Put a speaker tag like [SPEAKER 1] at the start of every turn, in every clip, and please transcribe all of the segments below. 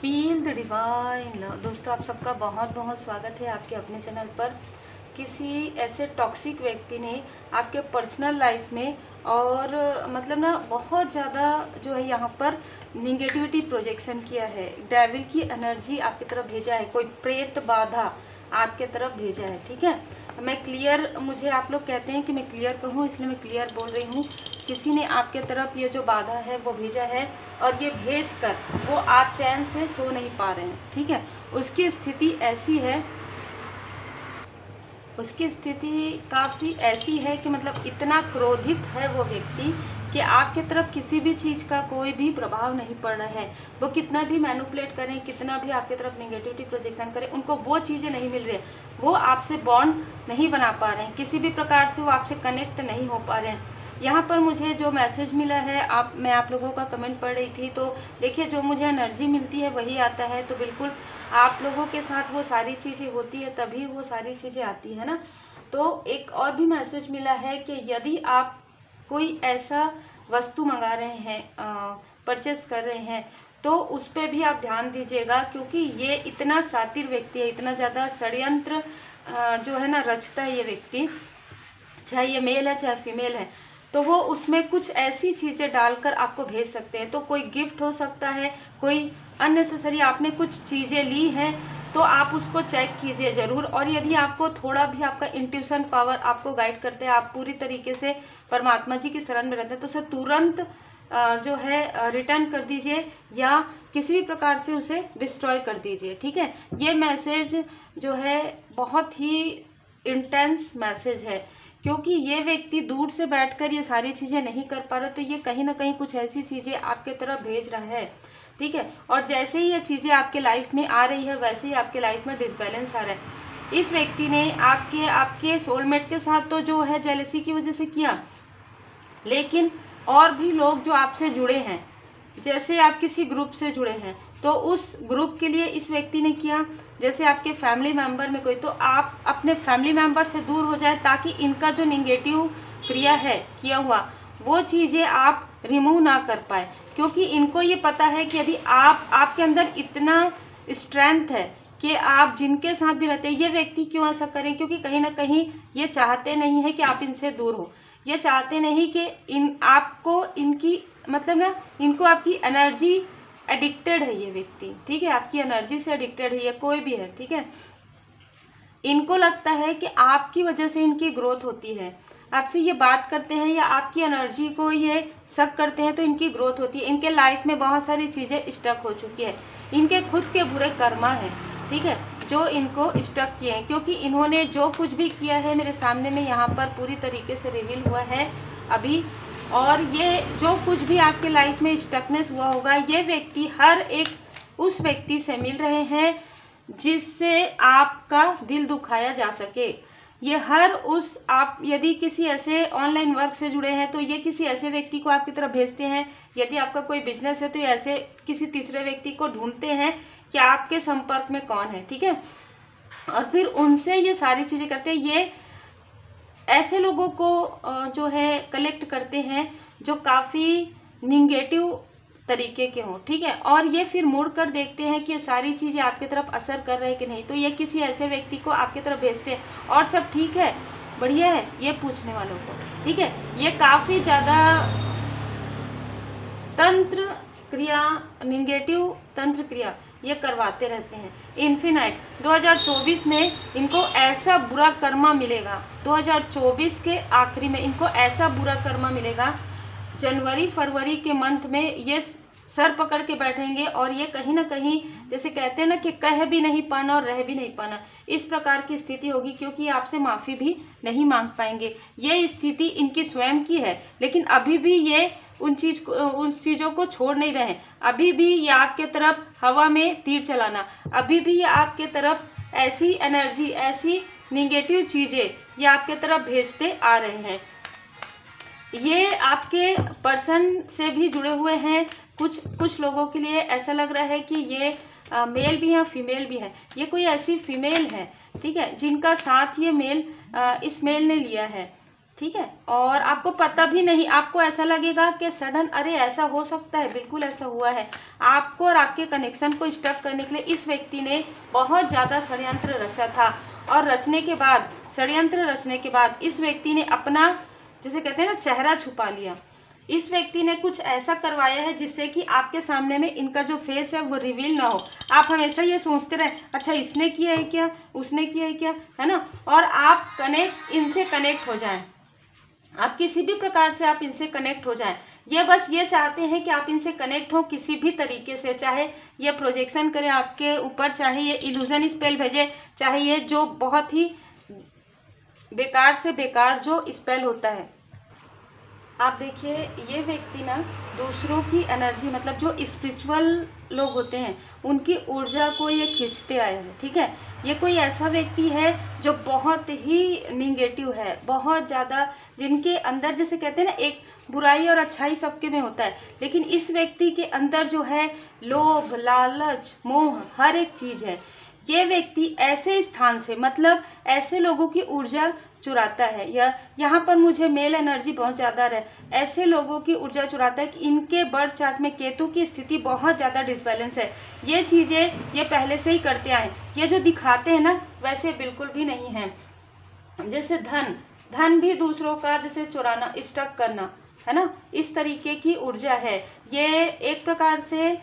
[SPEAKER 1] Feel the divine love. दोस्तों, आप सबका बहुत बहुत स्वागत है आपके अपने चैनल पर। किसी ऐसे टॉक्सिक व्यक्ति ने आपके पर्सनल लाइफ में और मतलब ना बहुत ज़्यादा जो है यहाँ पर निगेटिविटी प्रोजेक्शन किया है, डेविल की एनर्जी आपकी तरफ भेजा है, कोई प्रेत बाधा आपके तरफ भेजा है। ठीक है, मैं क्लियर, मुझे आप लोग कहते हैं कि मैं क्लियर कहूँ, इसलिए मैं क्लियर बोल रही हूँ। किसी ने आपके तरफ ये जो बाधा है वो भेजा है और ये भेज कर वो आज चैन से सो नहीं पा रहे हैं। ठीक है, उसकी स्थिति ऐसी है, उसकी स्थिति काफ़ी ऐसी है कि मतलब इतना क्रोधित है वो व्यक्ति कि आपके तरफ किसी भी चीज़ का कोई भी प्रभाव नहीं पड़ रहा है। वो कितना भी मैनिपुलेट करें, कितना भी आपके तरफ नेगेटिविटी प्रोजेक्शन करें, उनको वो चीज़ें नहीं मिल रही है। वो आपसे बॉन्ड नहीं बना पा रहे हैं, किसी भी प्रकार से वो आपसे कनेक्ट नहीं हो पा रहे हैं। यहाँ पर मुझे जो मैसेज मिला है, मैं आप लोगों का कमेंट पढ़ रही थी, तो देखिए जो मुझे एनर्जी मिलती है वही आता है। तो बिल्कुल आप लोगों के साथ वो सारी चीज़ें होती है तभी वो सारी चीज़ें आती है ना। तो एक और भी मैसेज मिला है कि यदि आप कोई ऐसा वस्तु मंगा रहे हैं, परचेस कर रहे हैं, तो उस पर भी आप ध्यान दीजिएगा, क्योंकि ये इतना शातिर व्यक्ति है, इतना ज़्यादा षड्यंत्र जो है ना रचता है ये व्यक्ति, चाहे ये मेल है चाहे फीमेल है। तो वो उसमें कुछ ऐसी चीज़ें डालकर आपको भेज सकते हैं। तो कोई गिफ्ट हो सकता है, कोई अननेसेसरी आपने कुछ चीज़ें ली हैं, तो आप उसको चेक कीजिए ज़रूर। और यदि आपको थोड़ा भी आपका इंट्यूशन पावर आपको गाइड करते हैं, आप पूरी तरीके से परमात्मा जी की शरण में रहते हैं, तो उसे तुरंत जो है रिटर्न कर दीजिए या किसी भी प्रकार से उसे डिस्ट्रॉय कर दीजिए। ठीक है, ये मैसेज जो है बहुत ही इंटेंस मैसेज है, क्योंकि ये व्यक्ति दूर से बैठकर ये सारी चीज़ें नहीं कर पा रहा, तो ये कहीं ना कहीं कुछ ऐसी चीज़ें आपके तरफ भेज रहा है। ठीक है, और जैसे ही ये चीज़ें आपके लाइफ में आ रही है वैसे ही आपके लाइफ में डिसबैलेंस आ रहा है। इस व्यक्ति ने आपके सोलमेट के साथ तो जो है जेलसी की वजह से किया, लेकिन और भी लोग जो आपसे जुड़े हैं, जैसे आप किसी ग्रुप से जुड़े हैं तो उस ग्रुप के लिए इस व्यक्ति ने किया। जैसे आपके फैमिली मेंबर में कोई, तो आप अपने फैमिली मेंबर से दूर हो जाए ताकि इनका जो निगेटिव क्रिया है किया हुआ वो चीज़ें आप रिमूव ना कर पाए, क्योंकि इनको ये पता है कि यदि आपके अंदर इतना स्ट्रेंथ है कि आप जिनके साथ भी रहते हैं, ये व्यक्ति क्यों ऐसा करें, क्योंकि कहीं ना कहीं ये चाहते नहीं है कि आप इनसे दूर हो, ये चाहते नहीं कि आपको इनकी मतलब ना इनको आपकी एनर्जी एडिक्टेड है ये व्यक्ति। ठीक है, आपकी एनर्जी से एडिक्टेड है ये, कोई भी है। ठीक है, इनको लगता है कि आपकी वजह से इनकी ग्रोथ होती है, आपसे ये बात करते हैं या आपकी एनर्जी को ये शक करते हैं तो इनकी ग्रोथ होती है। इनके लाइफ में बहुत सारी चीज़ें स्टक हो चुकी है, इनके खुद के बुरे कर्मा है। ठीक है, जो इनको स्टक किए हैं, क्योंकि इन्होंने जो कुछ भी किया है मेरे सामने में यहाँ पर पूरी तरीके से रिवील हुआ है अभी। और ये जो कुछ भी आपके लाइफ में स्टकनेस हुआ होगा, ये व्यक्ति हर एक उस व्यक्ति से मिल रहे हैं जिससे आपका दिल दुखाया जा सके। ये हर उस, आप यदि किसी ऐसे ऑनलाइन वर्क से जुड़े हैं तो ये किसी ऐसे व्यक्ति को आपकी तरफ भेजते हैं। यदि आपका कोई बिजनेस है तो ये ऐसे किसी तीसरे व्यक्ति को ढूंढते हैं कि आपके संपर्क में कौन है। ठीक है, और फिर उनसे ये सारी चीज़ें करते हैं। ये ऐसे लोगों को जो है कलेक्ट करते हैं जो काफ़ी निगेटिव तरीके के हों। ठीक है, और ये फिर मुड़ कर देखते हैं कि ये सारी चीज़ें आपकी तरफ असर कर रही है कि नहीं, तो ये किसी ऐसे व्यक्ति को आपकी तरफ भेजते हैं और सब ठीक है, बढ़िया है, ये पूछने वालों को। ठीक है, ये काफ़ी ज़्यादा तंत्र क्रिया, निगेटिव तंत्र क्रिया ये करवाते रहते हैं। इन्फिनाइट 2024 में इनको ऐसा बुरा कर्मा मिलेगा, 2024 के आखिरी में इनको ऐसा बुरा कर्मा मिलेगा, जनवरी फरवरी के मंथ में ये सर पकड़ के बैठेंगे और ये कहीं ना कहीं जैसे कहते हैं ना कि कह भी नहीं पाना और रह भी नहीं पाना, इस प्रकार की स्थिति होगी, क्योंकि आपसे माफ़ी भी नहीं मांग पाएंगे। ये स्थिति इनकी स्वयं की है, लेकिन अभी भी ये उन चीज़ों को छोड़ नहीं रहे हैं। अभी भी ये आपके तरफ हवा में तीर चलाना, अभी भी ये आपके तरफ ऐसी एनर्जी, ऐसी निगेटिव चीज़ें ये आपके तरफ भेजते आ रहे हैं। ये आपके पर्सन से भी जुड़े हुए हैं। कुछ लोगों के लिए ऐसा लग रहा है कि ये मेल भी है फीमेल भी है। ये कोई ऐसी फीमेल है, ठीक है, जिनका साथ ये मेल इस मेल ने लिया है। ठीक है। और आपको पता भी नहीं, आपको ऐसा लगेगा कि सडन अरे ऐसा हो सकता है, बिल्कुल ऐसा हुआ है। आपको और आपके कनेक्शन को स्टक करने के लिए इस व्यक्ति ने बहुत ज़्यादा षड्यंत्र रचा था, और षड्यंत्र रचने के बाद इस व्यक्ति ने अपना, जिसे कहते हैं ना, चेहरा छुपा लिया। इस व्यक्ति ने कुछ ऐसा करवाया है जिससे कि आपके सामने में इनका जो फेस है वो रिवील ना हो। आप हमेशा ये सोचते रहे अच्छा इसने किया है क्या, उसने किया है क्या, है ना, और आप इनसे कनेक्ट हो जाएं। आप किसी भी प्रकार से आप इनसे कनेक्ट हो जाएं। ये बस ये चाहते हैं कि आप इनसे कनेक्ट हो किसी भी तरीके से, चाहे ये प्रोजेक्शन करें आपके ऊपर, चाहे ये इल्यूजन स्पेल भेजे, चाहे ये जो बहुत ही बेकार से बेकार जो स्पेल होता है। आप देखिए ये व्यक्ति ना दूसरों की एनर्जी, मतलब जो स्पिरिचुअल लोग होते हैं उनकी ऊर्जा को ये खींचते आए हैं, ठीक है। ये कोई ऐसा व्यक्ति है जो बहुत ही निगेटिव है, बहुत ज़्यादा, जिनके अंदर, जैसे कहते हैं ना, एक बुराई और अच्छाई सबके में होता है, लेकिन इस व्यक्ति के अंदर जो है लोभ, लालच, मोह, हर एक चीज़ है। ये व्यक्ति ऐसे स्थान से, मतलब ऐसे लोगों की ऊर्जा चुराता है, या यहाँ पर मुझे मेल एनर्जी बहुत ज़्यादा है, ऐसे लोगों की ऊर्जा चुराता है कि इनके बर्थ चार्ट में केतु की स्थिति बहुत ज़्यादा डिसबैलेंस है। ये चीज़ें ये पहले से ही करते आए, ये जो दिखाते हैं ना वैसे बिल्कुल भी नहीं है। जैसे धन भी दूसरों का जैसे चुराना, स्टक करना, है ना, इस तरीके की ऊर्जा है। ये एक प्रकार से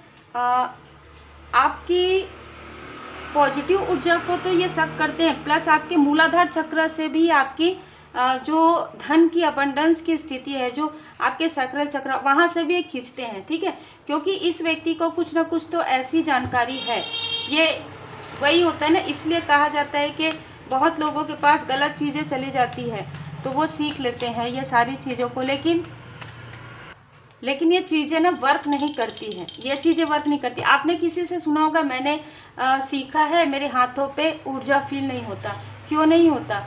[SPEAKER 1] आपकी पॉजिटिव ऊर्जा को तो ये शक करते हैं, प्लस आपके मूलाधार चक्र से भी आपकी जो धन की अबंडेंस की स्थिति है, जो आपके सैक्रल चक्र, वहाँ से भी ये खींचते हैं, ठीक है। क्योंकि इस व्यक्ति को कुछ ना कुछ तो ऐसी जानकारी है, ये वही होता है ना, इसलिए कहा जाता है कि बहुत लोगों के पास गलत चीज़ें चली जाती है तो वो सीख लेते हैं ये सारी चीज़ों को, लेकिन ये चीज़ें ना वर्क नहीं करती हैं, ये चीज़ें वर्क नहीं करती। आपने किसी से सुना होगा, मैंने सीखा है, मेरे हाथों पे ऊर्जा फील नहीं होता। क्यों नहीं होता?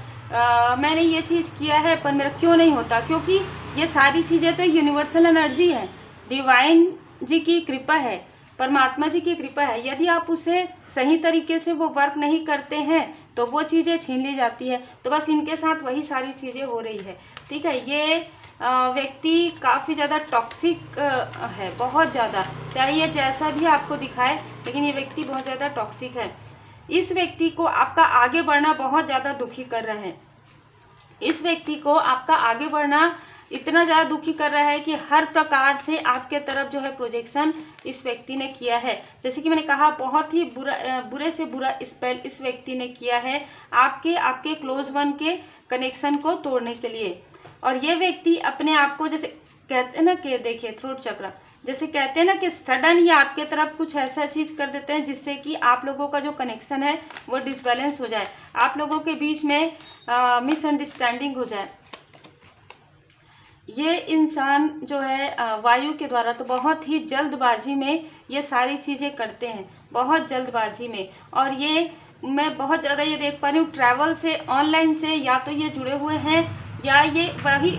[SPEAKER 1] मैंने ये चीज़ किया है पर मेरा क्यों नहीं होता? क्योंकि ये सारी चीज़ें तो यूनिवर्सल एनर्जी है, डिवाइन जी की कृपा है, परमात्मा जी की कृपा है। यदि आप उसे सही तरीके से वो वर्क नहीं करते हैं तो वो चीज़ें छीन ली जाती है। तो बस इनके साथ वही सारी चीज़ें हो रही है, ठीक है। ये व्यक्ति काफ़ी ज़्यादा टॉक्सिक है, बहुत ज़्यादा, चाहे ये जैसा भी आपको दिखाए, लेकिन ये व्यक्ति बहुत ज़्यादा टॉक्सिक है। इस व्यक्ति को आपका आगे बढ़ना बहुत ज़्यादा दुखी कर रहा है। इस व्यक्ति को आपका आगे बढ़ना इतना ज़्यादा दुखी कर रहा है कि हर प्रकार से आपके तरफ जो है प्रोजेक्शन इस व्यक्ति ने किया है। जैसे कि मैंने कहा, बहुत ही बुरे से बुरा स्पेल इस व्यक्ति ने किया है आपके क्लोज वन के कनेक्शन को तोड़ने के लिए। और ये व्यक्ति अपने आप को, जैसे कहते हैं ना कि देखिए थ्रोट चक्र, जैसे कहते हैं ना कि सडन ये आपके तरफ कुछ ऐसा चीज़ कर देते हैं जिससे कि आप लोगों का जो कनेक्शन है वो डिसबैलेंस हो जाए, आप लोगों के बीच में मिसअंडरस्टैंडिंग हो जाए। ये इंसान जो है वायु के द्वारा तो बहुत ही जल्दबाजी में ये सारी चीज़ें करते हैं, बहुत जल्दबाजी में। और ये मैं बहुत ज़्यादा ये देख पा रही हूँ, ट्रैवल से, ऑनलाइन से, या तो ये जुड़े हुए हैं या ये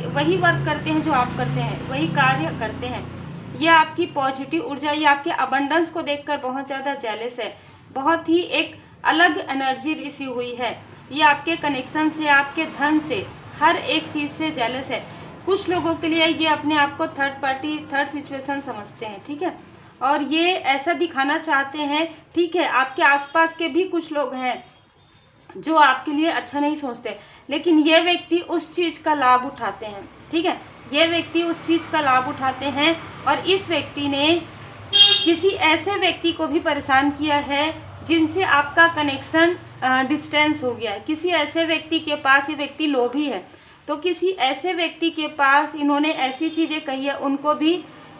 [SPEAKER 1] वही वर्क करते हैं जो आप करते हैं, वही कार्य करते हैं। ये आपकी पॉजिटिव ऊर्जा, ये आपके अबंडेंस को देखकर बहुत ज़्यादा जेलस है, बहुत ही एक अलग एनर्जी रिसीव हुई है। ये आपके कनेक्शन से, आपके धन से, हर एक चीज़ से जेलस है। कुछ लोगों के लिए ये अपने आप को थर्ड सिचुएशन समझते हैं, ठीक है, और ये ऐसा दिखाना चाहते हैं, ठीक है। आपके आसपास के भी कुछ लोग हैं जो आपके लिए अच्छा नहीं सोचते, लेकिन ये व्यक्ति उस चीज़ का लाभ उठाते हैं, ठीक है। ये व्यक्ति उस चीज़ का लाभ उठाते हैं, और इस व्यक्ति ने किसी ऐसे व्यक्ति को भी परेशान किया है जिनसे आपका कनेक्शन डिस्टेंस हो गया है। किसी ऐसे व्यक्ति के पास, ये व्यक्ति लोभी है, तो किसी ऐसे व्यक्ति के पास इन्होंने ऐसी चीज़ें कही है, उनको भी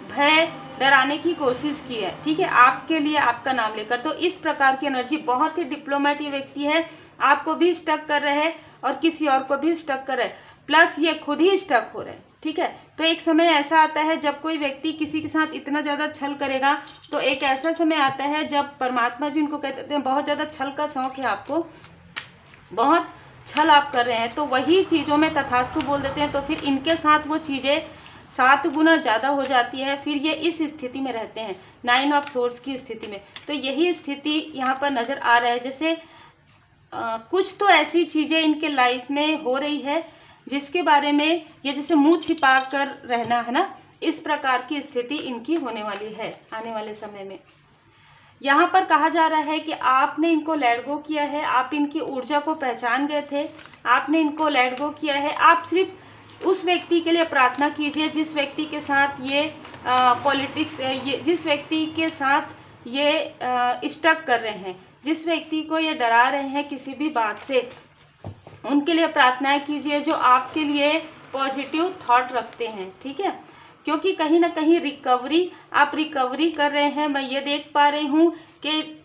[SPEAKER 1] भय डराने की कोशिश की है, ठीक है, आपके लिए, आपका नाम लेकर। तो इस प्रकार की एनर्जी, बहुत ही डिप्लोमेट ये व्यक्ति है, आपको भी स्टक कर रहे हैं और किसी और को भी स्टक कर रहे हैं, प्लस ये खुद ही स्टक हो रहे हैं, ठीक है। तो एक समय ऐसा आता है जब कोई व्यक्ति किसी के साथ इतना ज़्यादा छल करेगा, तो एक ऐसा समय आता है जब परमात्मा जी उनको कहते हैं बहुत ज़्यादा छल का शौक है आपको, बहुत छल आप कर रहे हैं, तो वही चीज़ों में तथास्तु बोल देते हैं। तो फिर इनके साथ वो चीज़ें 7 गुना ज़्यादा हो जाती है, फिर ये इस स्थिति में रहते हैं, 9 ऑफ सोर्स की स्थिति में। तो यही स्थिति यहाँ पर नज़र आ रहा है, जैसे कुछ तो ऐसी चीज़ें इनके लाइफ में हो रही है जिसके बारे में ये जैसे मुंह छिपा कर रहना है ना, इस प्रकार की स्थिति इनकी होने वाली है आने वाले समय में। यहाँ पर कहा जा रहा है कि आपने इनको लेट गो किया है, आप इनकी ऊर्जा को पहचान गए थे, आपने इनको लेट गो किया है। आप सिर्फ उस व्यक्ति के लिए प्रार्थना कीजिए जिस व्यक्ति के साथ ये जिस व्यक्ति के साथ ये स्टक कर रहे हैं, जिस व्यक्ति को ये डरा रहे हैं किसी भी बात से, उनके लिए प्रार्थनाएं कीजिए जो आपके लिए पॉजिटिव थॉट रखते हैं, ठीक है। क्योंकि कहीं ना कहीं आप रिकवरी कर रहे हैं। मैं ये देख पा रही हूँ कि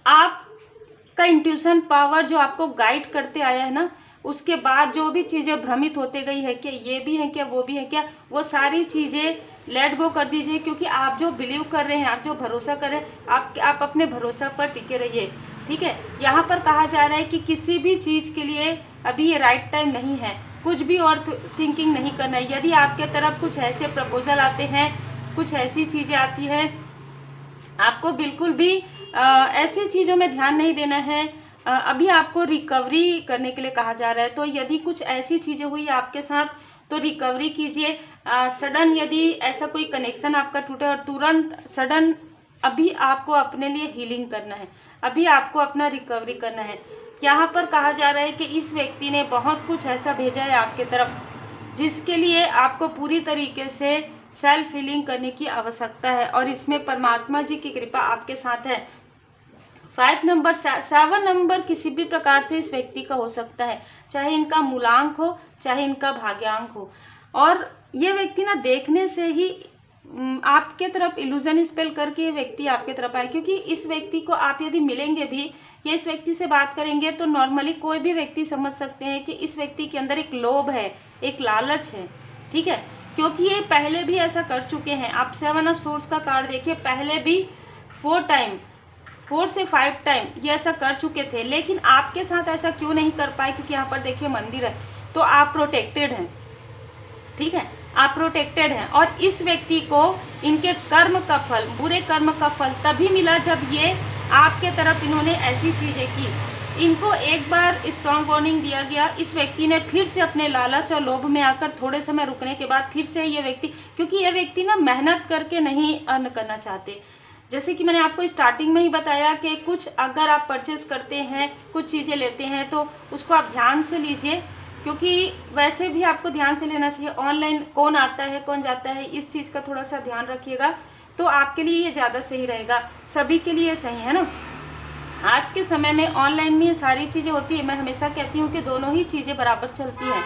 [SPEAKER 1] आपका इंट्यूशन पावर जो आपको गाइड करते आया है ना, उसके बाद जो भी चीज़ें भ्रमित होते गई है कि ये भी है क्या, वो भी है क्या, वो सारी चीज़ें लेट गो कर दीजिए। क्योंकि आप जो बिलीव कर रहे हैं, आप जो भरोसा कर रहे हैं, आप अपने भरोसा पर टिके रहिए, ठीक है। यहाँ पर कहा जा रहा है कि किसी भी चीज़ के लिए अभी ये राइट टाइम नहीं है, कुछ भी और थिंकिंग नहीं करना है। यदि आपके तरफ कुछ ऐसे प्रपोजल आते हैं, कुछ ऐसी चीज़ें आती है, आपको बिल्कुल भी ऐसी चीज़ों में ध्यान नहीं देना है। अभी आपको रिकवरी करने के लिए कहा जा रहा है। तो यदि कुछ ऐसी चीज़ें हुई आपके साथ तो रिकवरी कीजिए। सडन यदि ऐसा कोई कनेक्शन आपका टूटे और तुरंत सडन, अभी आपको अपने लिए हीलिंग करना है, अभी आपको अपना रिकवरी करना है। यहाँ पर कहा जा रहा है कि इस व्यक्ति ने बहुत कुछ ऐसा भेजा है आपके तरफ जिसके लिए आपको पूरी तरीके से सेल्फ हीलिंग करने की आवश्यकता है, और इसमें परमात्मा जी की कृपा आपके साथ है। 7 नंबर किसी भी प्रकार से इस व्यक्ति का हो सकता है, चाहे इनका मूलांक हो, चाहे इनका भाग्यांक हो। और ये व्यक्ति ना देखने से ही आपके तरफ इल्यूजन स्पेल करके ये व्यक्ति आपके तरफ आए। क्योंकि इस व्यक्ति को आप यदि मिलेंगे भी या इस व्यक्ति से बात करेंगे तो नॉर्मली कोई भी व्यक्ति समझ सकते हैं कि इस व्यक्ति के अंदर एक लोभ है, एक लालच है, ठीक है। क्योंकि ये पहले भी ऐसा कर चुके हैं। आप 7 ऑफ सोर्स का कार्ड देखिए, पहले भी 4 से 5 टाइम ये ऐसा कर चुके थे, लेकिन आपके साथ ऐसा क्यों नहीं कर पाए? क्योंकि यहाँ पर देखिए मंदिर है, तो आप प्रोटेक्टेड हैं, ठीक है, आप प्रोटेक्टेड हैं। और इस व्यक्ति को इनके कर्म का फल, बुरे कर्म का फल तभी मिला जब ये आपके तरफ इन्होंने ऐसी चीज़ें की। इनको एक बार स्ट्रॉन्ग वार्निंग दिया गया, इस व्यक्ति ने फिर से अपने लालच और लोभ में आकर थोड़े समय रुकने के बाद फिर से ये व्यक्ति, क्योंकि ये व्यक्ति ना मेहनत करके नहीं अर्न करना चाहते। जैसे कि मैंने आपको स्टार्टिंग में ही बताया कि कुछ अगर आप परचेस करते हैं, कुछ चीज़ें लेते हैं तो उसको आप ध्यान से लीजिए, क्योंकि वैसे भी आपको ध्यान से लेना चाहिए। ऑनलाइन कौन आता है कौन जाता है, इस चीज़ का थोड़ा सा ध्यान रखिएगा, तो आपके लिए ये ज़्यादा सही रहेगा, सभी के लिए सही है ना। आज के समय में ऑनलाइन में ये सारी चीज़ें होती है। मैं हमेशा कहती हूँ कि दोनों ही चीज़ें बराबर चलती हैं,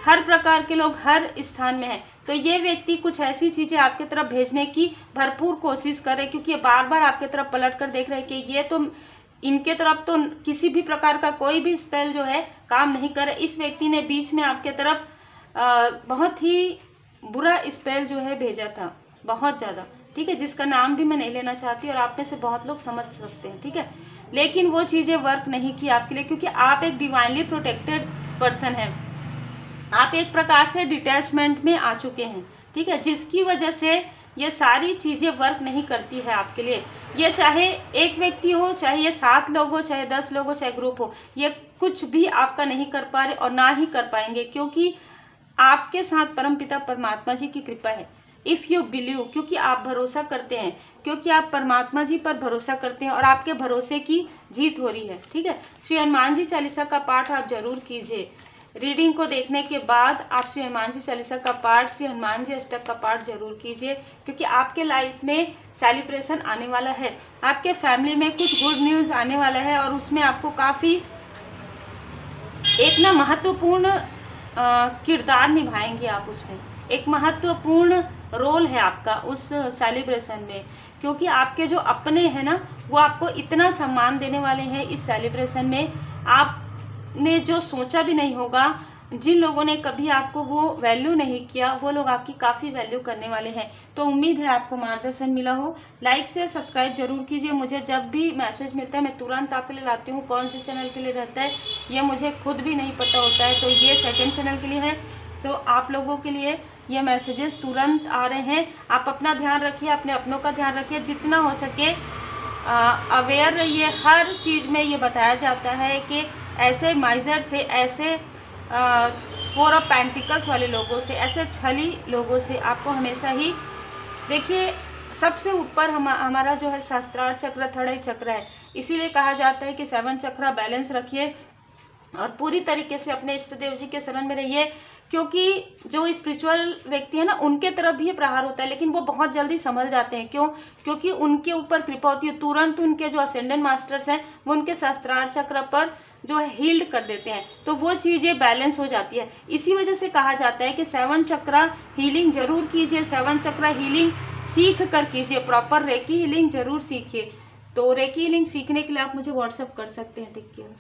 [SPEAKER 1] हर प्रकार के लोग हर स्थान में हैं। तो ये व्यक्ति कुछ ऐसी चीज़ें आपके तरफ भेजने की भरपूर कोशिश करे, क्योंकि ये बार बार आपके तरफ पलट कर देख रहे हैं कि ये तो इनके तरफ तो किसी भी प्रकार का कोई भी स्पेल जो है काम नहीं करे। इस व्यक्ति ने बीच में आपके तरफ बहुत ही बुरा स्पेल जो है भेजा था, बहुत ज़्यादा, ठीक है, जिसका नाम भी मैं नहीं लेना चाहती और आप में से बहुत लोग समझ सकते हैं, ठीक है। लेकिन वो चीज़ें वर्क नहीं की आपके लिए, क्योंकि आप एक डिवाइनली प्रोटेक्टेड पर्सन हैं। आप एक प्रकार से डिटैचमेंट में आ चुके हैं, ठीक है, जिसकी वजह से ये सारी चीज़ें वर्क नहीं करती है आपके लिए। ये चाहे एक व्यक्ति हो, चाहे ये 7 लोग हो, चाहे 10 लोग हो, चाहे ग्रुप हो, ये कुछ भी आपका नहीं कर पा रहे और ना ही कर पाएंगे, क्योंकि आपके साथ परमपिता परमात्मा जी की कृपा है। इफ़ यू बिलीव, क्योंकि आप भरोसा करते हैं, क्योंकि आप परमात्मा जी पर भरोसा करते हैं और आपके भरोसे की जीत हो रही है, ठीक है। श्री हनुमान जी चालीसा का पाठ आप जरूर कीजिए। रीडिंग को देखने के बाद आप श्री हनुमान जी चालीसा का पाठ, श्री हनुमान जी अष्टक का पाठ जरूर कीजिए, क्योंकि आपके लाइफ में सेलिब्रेशन आने वाला है, आपके फैमिली में कुछ गुड न्यूज़ आने वाला है और उसमें आपको काफ़ी एक ना महत्वपूर्ण किरदार निभाएंगे आप, उसमें एक महत्वपूर्ण रोल है आपका उस सेलिब्रेशन में, क्योंकि आपके जो अपने हैं ना वो आपको इतना सम्मान देने वाले हैं इस सेलिब्रेशन में। आपने जो सोचा भी नहीं होगा, जिन लोगों ने कभी आपको वो वैल्यू नहीं किया, वो लोग आपकी काफ़ी वैल्यू करने वाले हैं। तो उम्मीद है आपको मार्गदर्शन मिला हो। लाइक से सब्सक्राइब जरूर कीजिए। मुझे जब भी मैसेज मिलता है मैं तुरंत आपके लिए लाती हूँ। कौन से चैनल के लिए रहता है ये मुझे खुद भी नहीं पता होता है, तो ये सेकंड चैनल के लिए है, तो आप लोगों के लिए ये मैसेजेस तुरंत आ रहे हैं। आप अपना ध्यान रखिए, अपने अपनों का ध्यान रखिए, जितना हो सके अवेयर रहिए। हर चीज़ में ये बताया जाता है कि ऐसे माइजर से, ऐसे फोर ऑफ पेंटिकल्स वाले लोगों से, ऐसे छली लोगों से आपको हमेशा ही, देखिए सबसे ऊपर हमारा जो है सहस्त्रार चक्र, थर्ड आई चक्र है, इसीलिए कहा जाता है कि 7 चक्र बैलेंस रखिए और पूरी तरीके से अपने इष्ट देव जी के शरण में रहिए, क्योंकि जो स्पिरिचुअल व्यक्ति है ना, उनके तरफ भी ये प्रहार होता है, लेकिन वो बहुत जल्दी संभल जाते हैं। क्यों? क्योंकि उनके ऊपर कृपा होती है, तुरंत उनके जो असेंडेंट मास्टर्स हैं वो उनके सहस्त्रार चक्र पर जो है हील्ड कर देते हैं, तो वो चीज़ें बैलेंस हो जाती है। इसी वजह से कहा जाता है कि 7 चक्र हीलिंग जरूर कीजिए, 7 चक्र हीलिंग सीख कर कीजिए, प्रॉपर रेकी हीलिंग जरूर सीखिए। तो रेकी हीलिंग सीखने के लिए आप मुझे व्हाट्सएप कर सकते हैं। Take care.